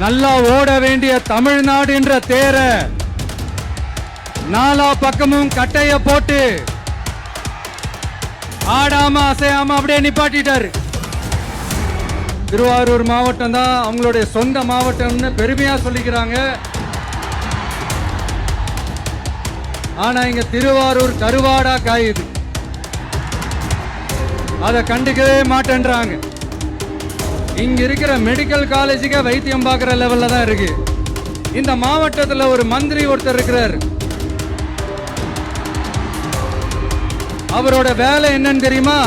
நல்லா ஓட வேண்டிய தமிழ்நாடு என்ற தேர நாலா பக்கமும் கட்டைய போட்டு ஆடாம அசையாம அப்படியே நிப்பாட்டிட்டாரு. திருவாரூர் மாவட்டம் தான் அவங்களுடைய சொந்த மாவட்டம்னு பெருமையா சொல்லிக்கிறாங்க. ஆனா இங்க திருவாரூர் கருவாடா காயுது. அதை கண்டுக்கவே மாட்டேன்றாங்க. இங்க இருக்கிற மெடிக்கல் காலேஜுக்கு வைத்தியம் பார்க்கிற லெவல்ல தான் இருக்கு. இந்த மாவட்டத்தில் ஒரு மந்திரி ஒருத்தர் இருக்கிறார். அவரோட வேலை என்னன்னு தெரியுமா?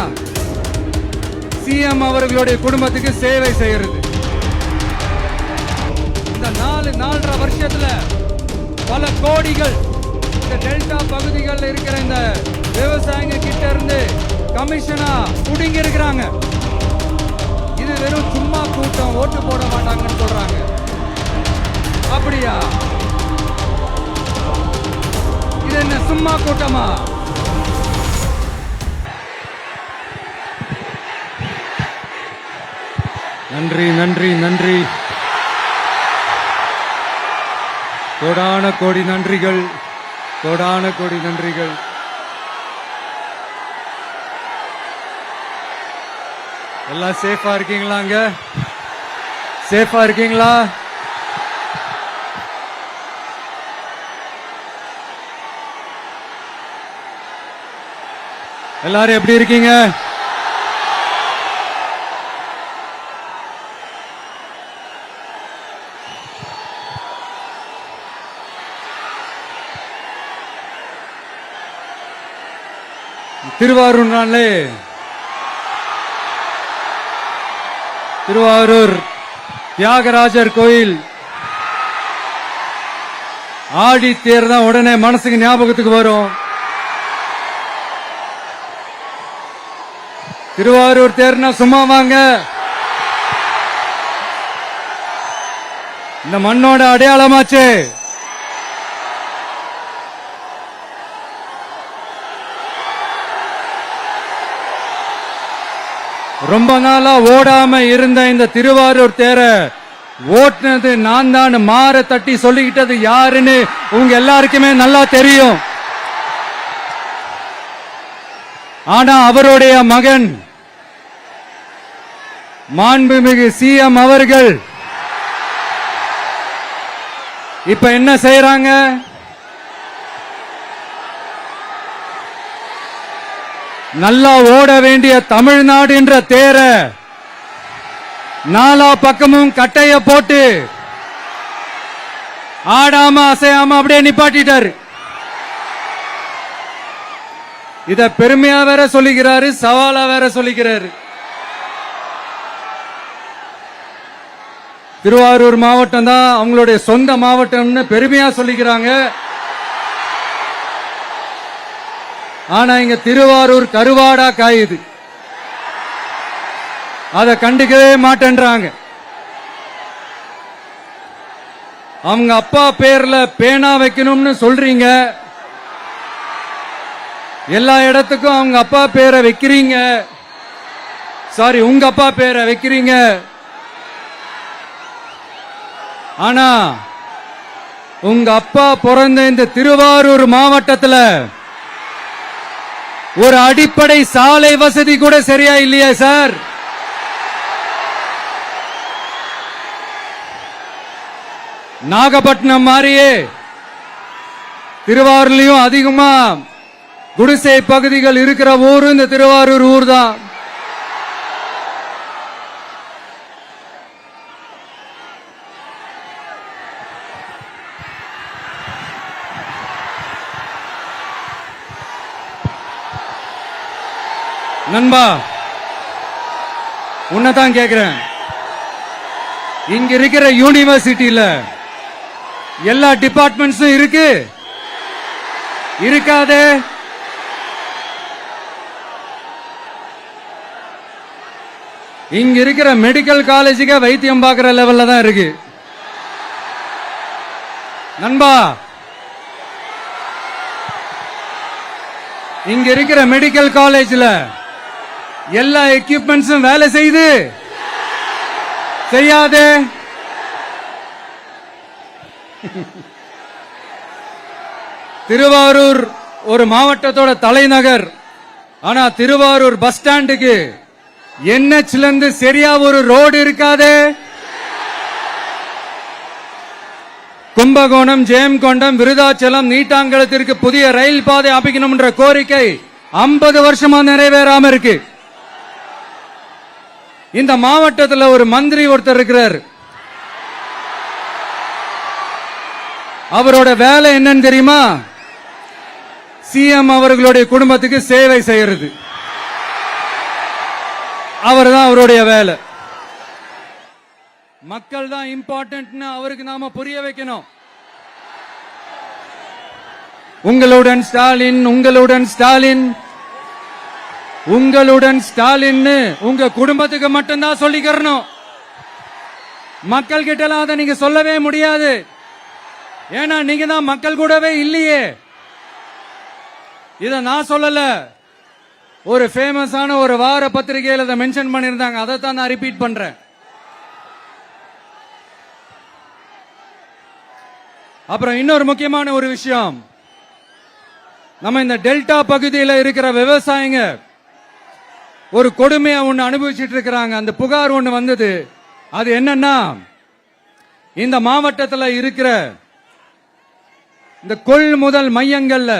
சிஎம் அவர்களுடைய குடும்பத்துக்கு சேவை செய்யறது. இந்த 4.5 வருஷத்துல பல கோடிகள் இந்த டெல்டா பகுதிகளில் இருக்கிற இந்த விவசாயிங்க கிட்ட இருந்து கமிஷனா புடுங்கி இருக்கிறாங்க. இது வெறும் சும்மா கூட்டம், ஓட்டு போட மாட்டாங்கன்னு சொல்றாங்க. அப்படியா? இது என்ன சும்மா கூட்டமா? நன்றி நன்றி நன்றி, கோடான கோடி நன்றிகள், கோடான கோடி நன்றிகள். எல்லாம் சேஃபா இருக்கீங்களாங்க? சேஃபா இருக்கீங்களா? எல்லாரும் எப்படி இருக்கீங்க? திருவாரூர்னாலே திருவாரூர் தியாகராஜர் கோயில் ஆடி தேர் தான் உடனே மனசுக்கு ஞாபகத்துக்கு வரும். திருவாரூர் தேர்னா சும்மா வாங்க, இந்த மண்ணோட அடையாளமாச்சு. ரொம்ப நாளா ஓடாம இருந்த இந்த திருவாரூர் தேர ஓட்டுனது நான் தான் மாற தட்டி சொல்லிக்கிட்டது யாருன்னு உங்க எல்லாருக்குமே நல்லா தெரியும். ஆனா அவருடைய மகன் மாண்புமிகு சிஎம் அவர்கள் இப்ப என்ன செய்யறாங்க? நல்லா ஓட வேண்டிய தமிழ்நாடு என்ற தேர நாலா பக்கமும் கட்டைய போட்டு ஆடாம அசையாம அப்படியே நிப்பாட்டிட்டாரு. இத பெருமையா வேற சொல்லிக்கிறாரு, சவாலா வேற சொல்லிக்கிறாரு. திருவாரூர் மாவட்டம் தான் அவங்களுடைய சொந்த மாவட்டம்னு பெருமையா சொல்லிக்கிறாங்க. ஆனா இங்க திருவாரூர் கருவாடா காயுது. அதை கண்டுக்கவே மாட்டேன்றாங்க. அவங்க அப்பா பேர்ல பேனா வைக்கணும்னு சொல்றீங்க, எல்லா இடத்துக்கும் அவங்க அப்பா பேரை வைக்கிறீங்க. சாரி, உங்க அப்பா பேரை வைக்கிறீங்க. ஆனா உங்க அப்பா பிறந்த இந்த திருவாரூர் மாவட்டத்தில் ஒரு அடிப்படை சாலை வசதி கூட சரியா இல்லையா சார்? நாகப்பட்டினம் மாதிரியே திருவாரூர்லயும் அதிகமா குடிசை பகுதிகள் இருக்கிற ஊர் இந்த திருவாரூர் ஊர் தான். நண்பா, உன்னதான் கேக்குறேன். இங்க இருக்கிற யூனிவர்சிட்டியில எல்லா டிபார்ட்மெண்ட்ஸும் இருக்கு இருக்காதே? இங்க இருக்கிற மெடிக்கல் காலேஜுக்கு வைத்தியம் பார்க்கிற லெவல்ல தான் இருக்கு. நண்பா, இங்க இருக்கிற மெடிக்கல் காலேஜ்ல எல்லா எக்யூப்மெண்ட்ஸும் வேலை செய்யுது செய்யாதே? திருவாரூர் ஒரு மாவட்டத்தோட தலைநகர். ஆனா திருவாரூர் பஸ் ஸ்டாண்டுக்கு NHல இருந்து சரியா ஒரு ரோடு இருக்காது. கும்பகோணம், ஜெயங்கொண்டம், விருதாச்சலம், நீட்டாங்கலத்திற்கு புதிய ரயில் பாதை அமைக்கணும் என்ற கோரிக்கை 50 வருஷமா நிறைவேறாம இருக்கு. இந்த மாவட்டத்தில் ஒரு மந்திரி ஒருத்தர் இருக்கிறார். அவரோட வேலை என்னன்னு தெரியுமா? CM அவர்களுடைய குடும்பத்துக்கு சேவை செய்யறது. அவர்தான் அவருடைய வேலை. மக்கள் தான் இம்பார்ட்டன்ட்னு அவருக்கு நாம புரிய வைக்கணும். உங்களுடன் ஸ்டாலின், உங்களுடன் ஸ்டாலின், உங்களுடன் ஸ்டாலின் உங்க குடும்பத்துக்கு மட்டும்தான் சொல்லிக்கிறணும். மக்கள் கிட்ட அதை நீங்க சொல்லவே முடியாது. ஏன்னா நீங்க தான் மக்கள் கூடவே இல்லையே. இத நான் சொல்லல, ஒரு ஃபேமஸான ஒரு வார பத்திரிகையில் அதை மென்ஷன் பண்ணியிருந்தாங்க. அதை தான் நான் ரிப்பீட் பண்றேன். அப்புறம் இன்னொரு முக்கியமான ஒரு விஷயம், நம்ம இந்த டெல்டா பகுதியில் இருக்கிற விவசாயிங்க ஒரு கொடுமையை ஒன்று அனுபவிச்சுட்டு இருக்கிறாங்க. அந்த புகார் ஒன்று வந்தது. அது என்னன்னா, இந்த மாவட்டத்தில் இருக்கிற இந்த கொள்முதல் மையங்கள்ல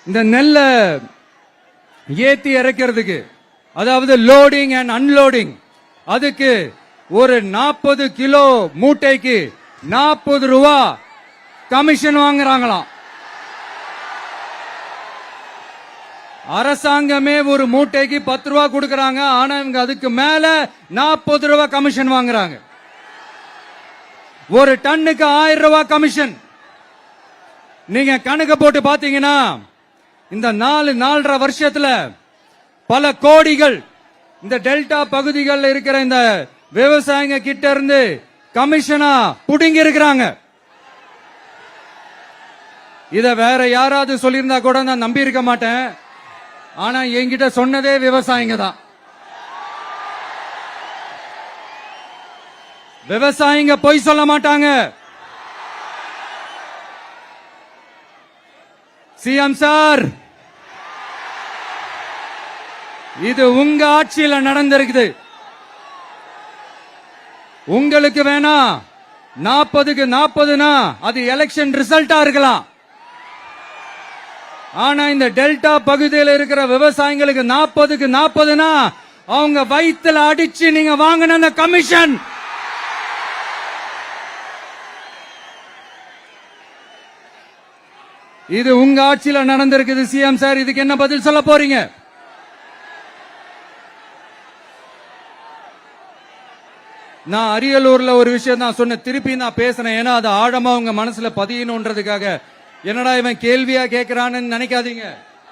இந்த நெல்ல ஏத்தி இறக்கிறதுக்கு, அதாவது லோடிங் அண்ட் அன்லோடிங், அதுக்கு ஒரு 40 கிலோ மூட்டைக்கு 40 ரூபா கமிஷன் வாங்குறாங்களாம். அரசாங்கமே ஒரு மூட்டைக்கு 10 ரூபா கொடுக்கறாங்க. ஆனா இவங்க அதுக்கு மேல 40 ரூபா கமிஷன் வாங்குறாங்க. ஒரு டன்னுக்கு 1000 ரூபாய் கமிஷன். நீங்க கணக்கு போட்டு பாத்தீங்கன்னா இந்த 4-4.5 வருஷத்துல பல கோடிகள் இந்த டெல்டா பகுதிகளில் இருக்கிற இந்த விவசாயிங்க கிட்ட இருந்து கமிஷனா புடுங்கி இருக்கிறாங்க. இத வேற யாராவது சொல்லியிருந்தா கூட நான் நம்பி இருக்க மாட்டேன். ஆனா என்கிட்ட சொன்னதே விவசாயிங்க தான். விவசாயிங்க பொய் சொல்ல மாட்டாங்க. CM சார், இது உங்க ஆட்சியில நடந்திருக்குது. உங்களுக்கு வேணா 40க்கு 40னா அது எலெக்ஷன் ரிசல்ட்டா இருக்கலாம். ஆனா இந்த டெல்டா பகுதியில் இருக்கிற விவசாயிகளுக்கு 40க்கு 40னா அவங்க வயித்துல அடிச்சு நீங்க வாங்கின அந்த கமிஷன். இது உங்க ஆட்சியில நடந்திருக்குது. CM சார், இதுக்கு என்ன பதில் சொல்ல போறீங்க? நான் அரியலூர்ல ஒரு விஷயம் நான் சொன்ன, திருப்பி நான் பேசுறேன். ஏன்னா அது ஆழமா உங்க மனசுல பதியணும்ன்றதுக்காக. என்னடா இவன் கேள்வியா கேட்கிறான்னு நினைக்காதீங்க.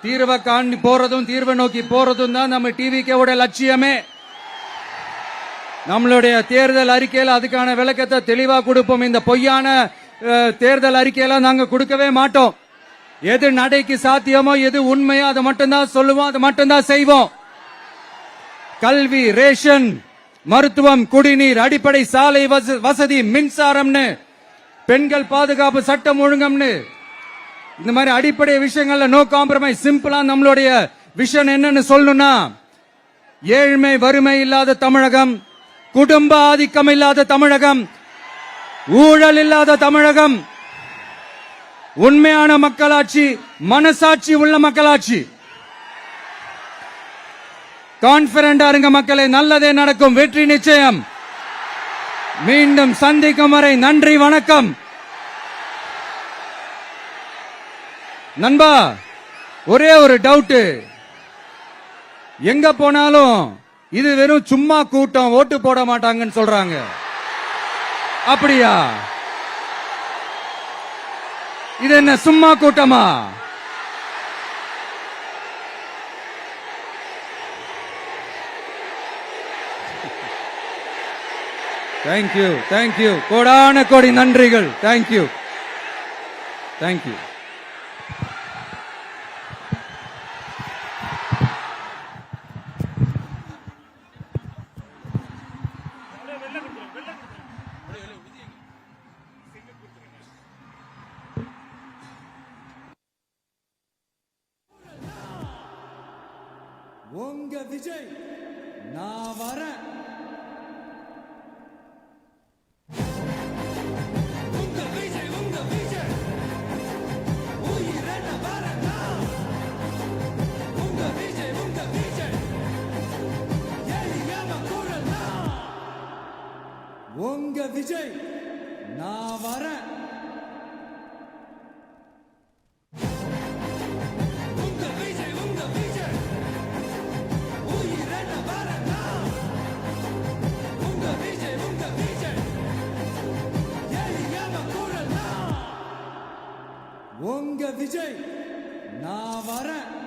தீர்வை காண்டி போறதும் தீர்வை நோக்கி போறதும் தான் நம்ம டிவிக்கோட லட்சியமே. நம்மளுடைய தேர்தல் அறிக்கையில அதுக்கான விளக்கத்தை தெளிவா கொடுப்போம். இந்த பொய்யான தேர்தல் அறிக்கையெல்லாம் நாங்க கொடுக்கவே மாட்டோம். எது நடைக்கு சாத்தியமோ, எது உண்மையோ அதை மட்டும்தான் சொல்லுவோம், அதை மட்டும்தான் செய்வோம். கல்வி, ரேஷன், மருத்துவம், குடிநீர், அடிப்படை சாலை வசதி, மின்சாரம்னு, பெண்கள் பாதுகாப்பு, சட்டம் ஒழுங்கம்னு, இந்த மாதிரி அடிப்படை விஷயங்கள்ல நோ காம்ப்ரமைஸ். சிம்பிளா நம்மளுடைய விஷன் என்னன்னு சொல்லணும்னா, ஏழ்மை வறுமை இல்லாத தமிழகம், குடும்ப ஆதிக்கம் இல்லாத தமிழகம், ஊழல் இல்லாத தமிழகம், உண்மையான மக்களாட்சி, மனசாட்சி உள்ள மக்களாட்சி. கான்பிடண்டா இருங்க மக்களே, நல்லதே நடக்கும், வெற்றி நிச்சயம். மீண்டும் சந்திக்கும் வரை நன்றி, வணக்கம். நண்பா, ஒரே ஒரு டவுட், எங்க போனாலும் இது வெறும் சும்மா கூட்டம், ஓட்டு போட மாட்டாங்கன்னு சொல்றாங்க. அப்படியா? இது என்ன சும்மா கூட்டமா? தேங்க்யூ, தேங்க்யூ, கோடான கோடி நன்றிகள். Thank you, thank you. உங்க விஜய் நான் வரேன். உங்க விஜய் உயிரென வரேன்னா. உங்க விஜய் எளியவ குரல்னா. உங்க விஜய் நான் வரேன். உங்க விஜய் நான் வரேன்.